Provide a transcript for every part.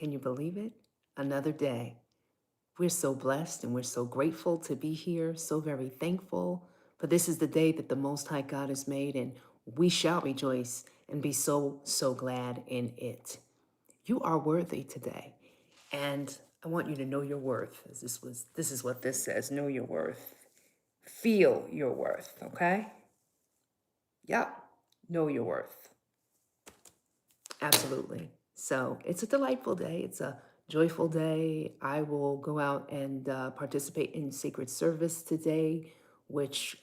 Can you believe it? Another day. We're so blessed and we're so grateful to be here, so very thankful. For this is the day that the Most High God has made, and we shall rejoice and be so, so glad in it. You are worthy today. And I want you to know your worth. This is what this says. Know your worth. Feel your worth, okay? Yep. Know your worth. Absolutely. So it's a delightful day. It's a joyful day. I will go out and participate in sacred service today, which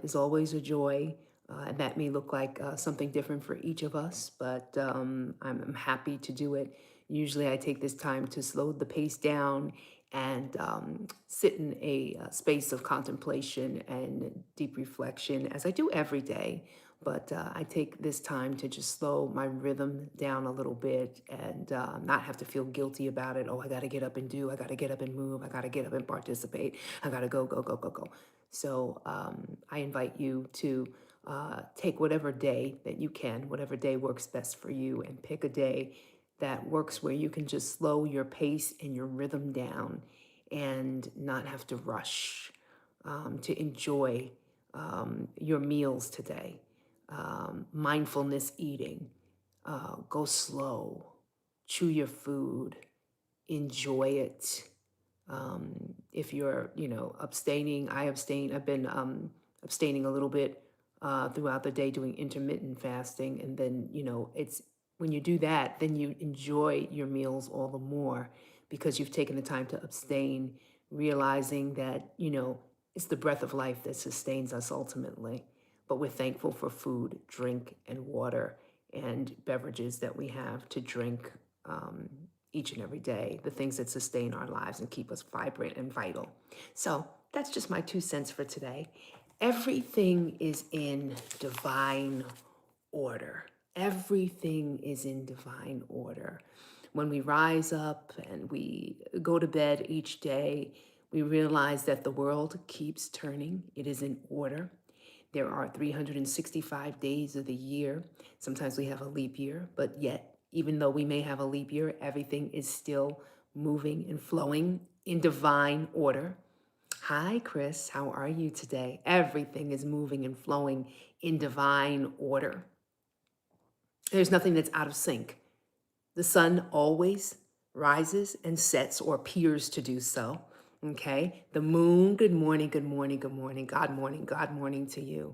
is always a joy. And that may look like something different for each of us, but I'm happy to do it. Usually I take this time to slow the pace down and sit in a space of contemplation and deep reflection, as I do every day. But I take this time to just slow my rhythm down a little bit and not have to feel guilty about it. Oh, I got to get up and do, I got to get up and move, I got to get up and participate, I got to go, go, go, go, go. So I invite you to take whatever day that you can, whatever day works best for you, and pick a day that works where you can just slow your pace and your rhythm down and not have to rush to enjoy your meals today. Mindfulness eating, go slow, chew your food, enjoy it. If you're, abstaining, I abstain. I've been abstaining a little bit throughout the day, doing intermittent fasting. And then, it's when you do that, then you enjoy your meals all the more because you've taken the time to abstain, realizing that, it's the breath of life that sustains us ultimately. But we're thankful for food, drink, and water and beverages that we have to drink each and every day, the things that sustain our lives and keep us vibrant and vital. So that's just my 2 cents for today. Everything is in divine order. Everything is in divine order. When we rise up and we go to bed each day, we realize that the world keeps turning. It is in order. There are 365 days of the year. Sometimes we have a leap year, but yet, even though we may have a leap year, everything is still moving and flowing in divine order. Hi, Chris. How are you today? Everything is moving and flowing in divine order. There's nothing that's out of sync. The sun always rises and sets or appears to do so. Okay. The moon, good morning, good morning, good morning, God morning to you.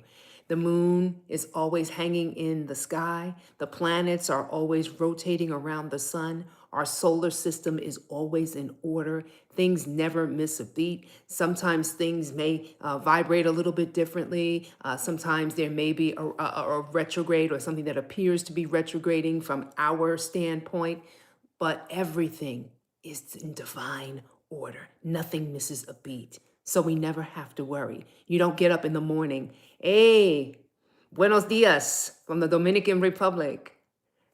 The moon is always hanging in the sky. The planets are always rotating around the sun. Our solar system is always in order. Things never miss a beat. Sometimes things may vibrate a little bit differently. Sometimes there may be a retrograde or something that appears to be retrograding from our standpoint, but everything is in divine order. Nothing misses a beat. So we never have to worry. You don't get up in the morning, hey, buenos dias from the Dominican Republic.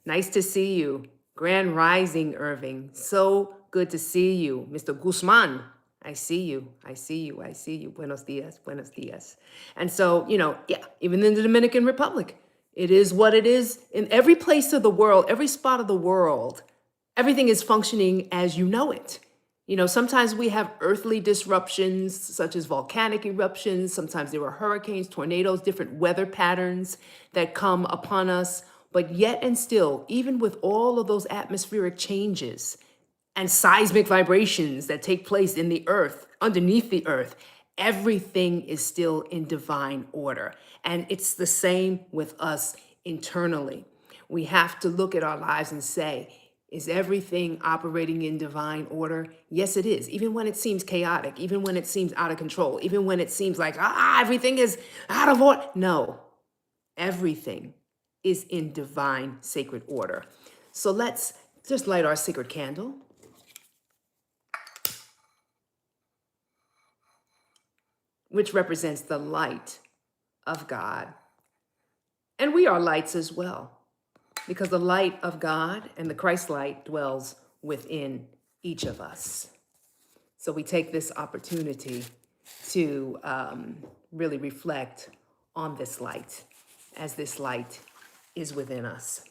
Nice to see you. Grand Rising, Irving. So good to see you. Mr. Guzman, I see you. I see you. I see you. Buenos dias. Buenos dias. And so, even in the Dominican Republic, it is what it is. In every place of the world, every spot of the world, everything is functioning as you know it. Sometimes we have earthly disruptions, such as volcanic eruptions. Sometimes there are hurricanes, tornadoes, different weather patterns that come upon us. But yet and still, even with all of those atmospheric changes and seismic vibrations that take place in the earth, underneath the earth, everything is still in divine order. And it's the same with us internally. We have to look at our lives and say, is everything operating in divine order? Yes, it is. Even when it seems chaotic, even when it seems out of control, even when it seems like, everything is out of order. No, everything is in divine sacred order. So let's just light our sacred candle. Which represents the light of God. And we are lights as well, because the light of God and the Christ light dwells within each of us. So we take this opportunity to really reflect on this light, as this light is within us.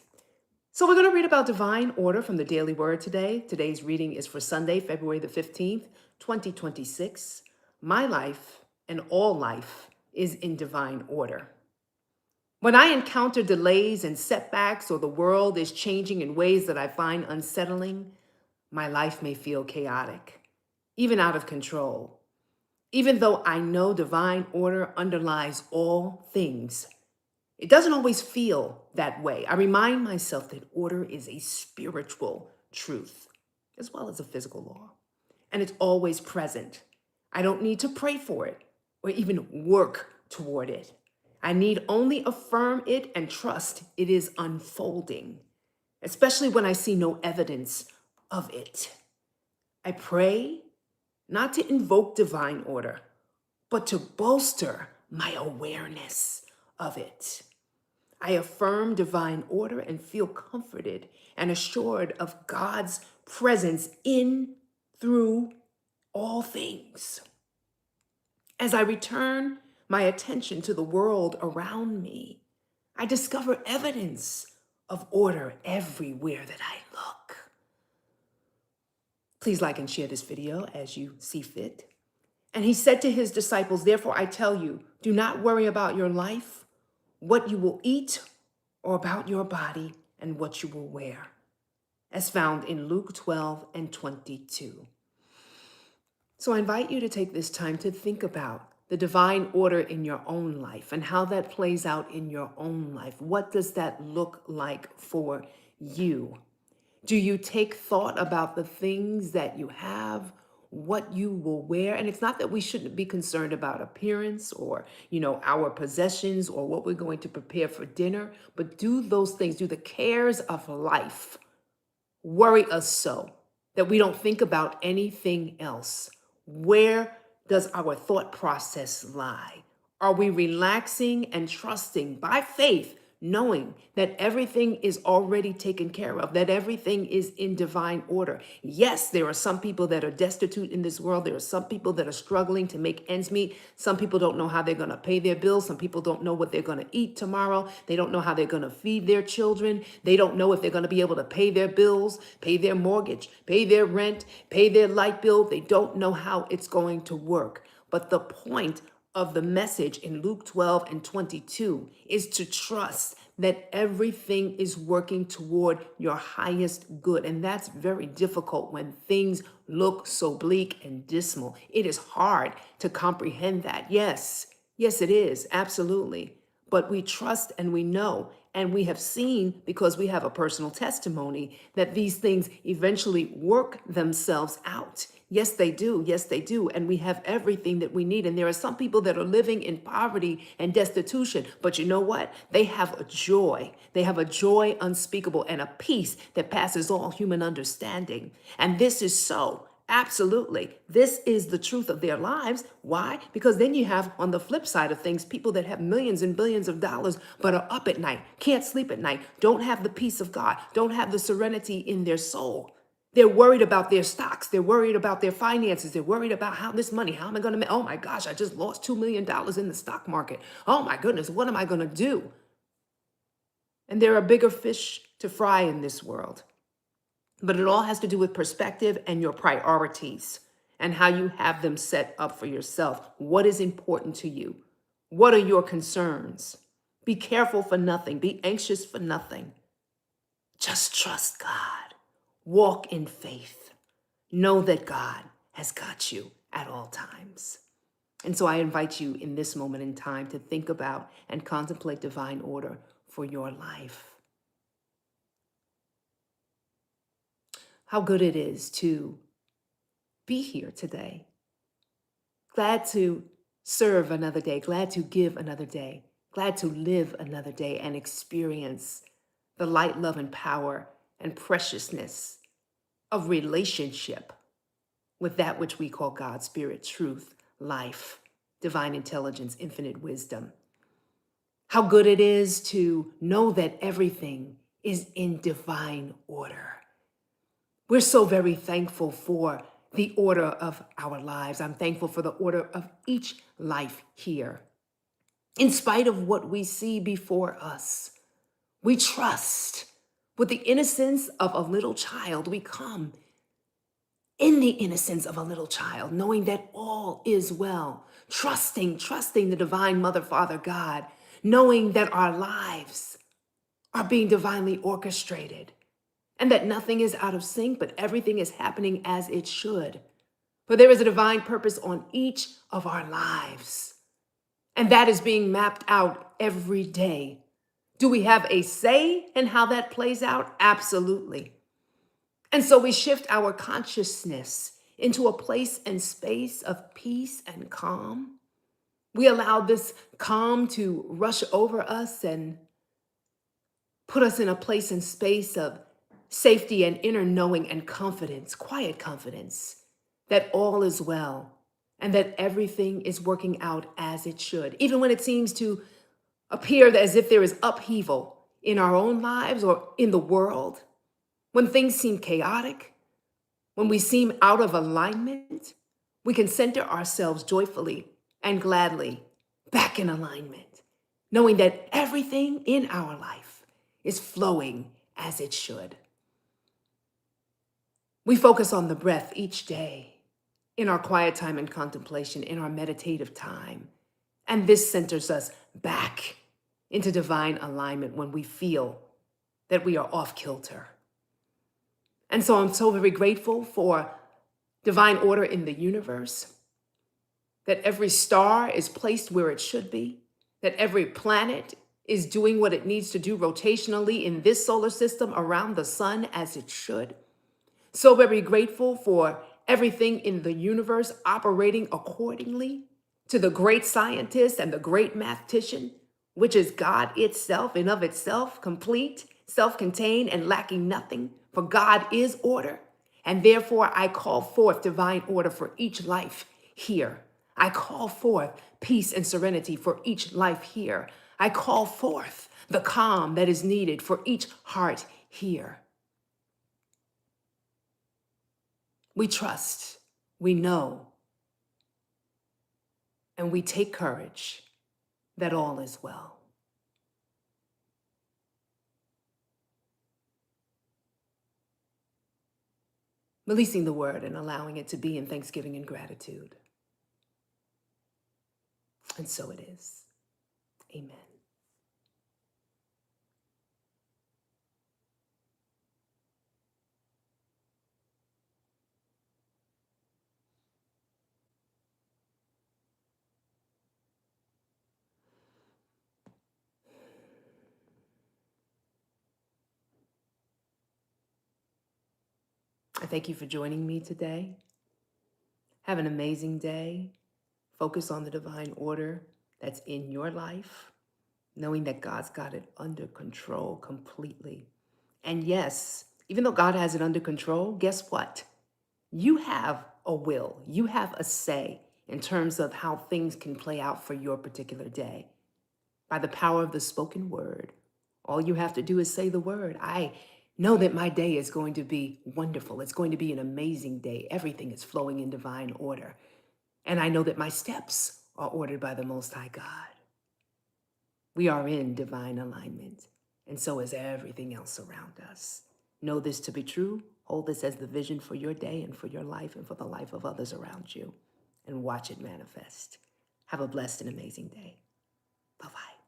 So we're going to read about divine order from the Daily Word today. Today's reading is for Sunday, February the 15th, 2026. My life and all life is in divine order. When I encounter delays and setbacks, or the world is changing in ways that I find unsettling, my life may feel chaotic, even out of control. Even though I know divine order underlies all things, it doesn't always feel that way. I remind myself that order is a spiritual truth as well as a physical law, and it's always present. I don't need to pray for it or even work toward it. I need only affirm it and trust it is unfolding, especially when I see no evidence of it. I pray not to invoke divine order, but to bolster my awareness of it. I affirm divine order and feel comforted and assured of God's presence in, through all things. As I return my attention to the world around me, I discover evidence of order everywhere that I look. Please like and share this video as you see fit. And he said to his disciples, "Therefore I tell you, do not worry about your life, what you will eat, or about your body and what you will wear," as found in Luke 12 and 22. So I invite you to take this time to think about the divine order in your own life and how that plays out in your own life. What does that look like for you? Do you take thought about the things that you have, what you will wear? And it's not that we shouldn't be concerned about appearance or, our possessions or what we're going to prepare for dinner, but do those things, do the cares of life worry us so that we don't think about anything else? Where does our thought process lie? Are we relaxing and trusting by faith, knowing that everything is already taken care of, that everything is in divine order? Yes, there are some people that are destitute in this world. There are some people that are struggling to make ends meet. Some people don't know how they're going to pay their bills. Some people don't know what they're going to eat tomorrow. They don't know how they're going to feed their children. They don't know if they're going to be able to pay their bills, pay their mortgage, pay their rent, pay their light bill. They don't know how it's going to work. But the point of the message in Luke 12 and 22 is to trust that everything is working toward your highest good. And that's very difficult when things look so bleak and dismal. It is hard to comprehend that. Yes, it is. Absolutely. But we trust and we know and we have seen, because we have a personal testimony, that these things eventually work themselves out. Yes, they do. Yes, they do. And we have everything that we need. And there are some people that are living in poverty and destitution. But you know what? They have a joy. They have a joy unspeakable and a peace that passes all human understanding. And this is so. Absolutely. This is the truth of their lives. Why? Because then you have, on the flip side of things, people that have millions and billions of dollars, but are up at night, can't sleep at night, don't have the peace of God, don't have the serenity in their soul. They're worried about their stocks. They're worried about their finances. They're worried about how this money, how am I going to make? Oh my gosh, I just lost $2 million in the stock market. Oh my goodness, what am I going to do? And there are bigger fish to fry in this world. But it all has to do with perspective and your priorities and how you have them set up for yourself. What is important to you? What are your concerns? Be careful for nothing. Be anxious for nothing. Just trust God. Walk in faith. Know that God has got you at all times. And so I invite you in this moment in time to think about and contemplate divine order for your life. How good it is to be here today. Glad to serve another day, glad to give another day, glad to live another day and experience the light, love, and power and preciousness of relationship with that which we call God, spirit, truth, life, divine intelligence, infinite wisdom. How good it is to know that everything is in divine order. We're so very thankful for the order of our lives. I'm thankful for the order of each life here. In spite of what we see before us, we trust. With the innocence of a little child, we come in the innocence of a little child, knowing that all is well, trusting the divine Mother, Father, God, knowing that our lives are being divinely orchestrated and that nothing is out of sync, but everything is happening as it should. For there is a divine purpose on each of our lives, and that is being mapped out every day. Do we have a say in how that plays out? Absolutely. And so we shift our consciousness into a place and space of peace and calm. We allow this calm to rush over us and put us in a place and space of safety and inner knowing and confidence, quiet confidence, that all is well and that everything is working out as it should. Even when it seems to appear as if there is upheaval in our own lives or in the world, when things seem chaotic, when we seem out of alignment, we can center ourselves joyfully and gladly back in alignment, knowing that everything in our life is flowing as it should. We focus on the breath each day in our quiet time and contemplation, in our meditative time. And this centers us back into divine alignment when we feel that we are off kilter. And so I'm so very grateful for divine order in the universe, that every star is placed where it should be, that every planet is doing what it needs to do rotationally in this solar system around the sun as it should. So very grateful for everything in the universe operating accordingly to the great scientist and the great mathematician, which is God itself and of itself, complete, self-contained, and lacking nothing. For God is order. And therefore, I call forth divine order for each life here. I call forth peace and serenity for each life here. I call forth the calm that is needed for each heart here. We trust, we know, and we take courage that all is well. Releasing the word and allowing it to be in thanksgiving and gratitude. And so it is. Amen. I thank you for joining me today. Have an amazing day. Focus on the divine order that's in your life, knowing that God's got it under control completely. And yes, even though God has it under control, guess what? You have a will, you have a say in terms of how things can play out for your particular day. By the power of the spoken word, all you have to do is say the word. I know that my day is going to be wonderful. It's going to be an amazing day. Everything is flowing in divine order. And I know that my steps are ordered by the Most High God. We are in divine alignment, and so is everything else around us. Know this to be true. Hold this as the vision for your day and for your life and for the life of others around you, and watch it manifest. Have a blessed and amazing day. Bye-bye.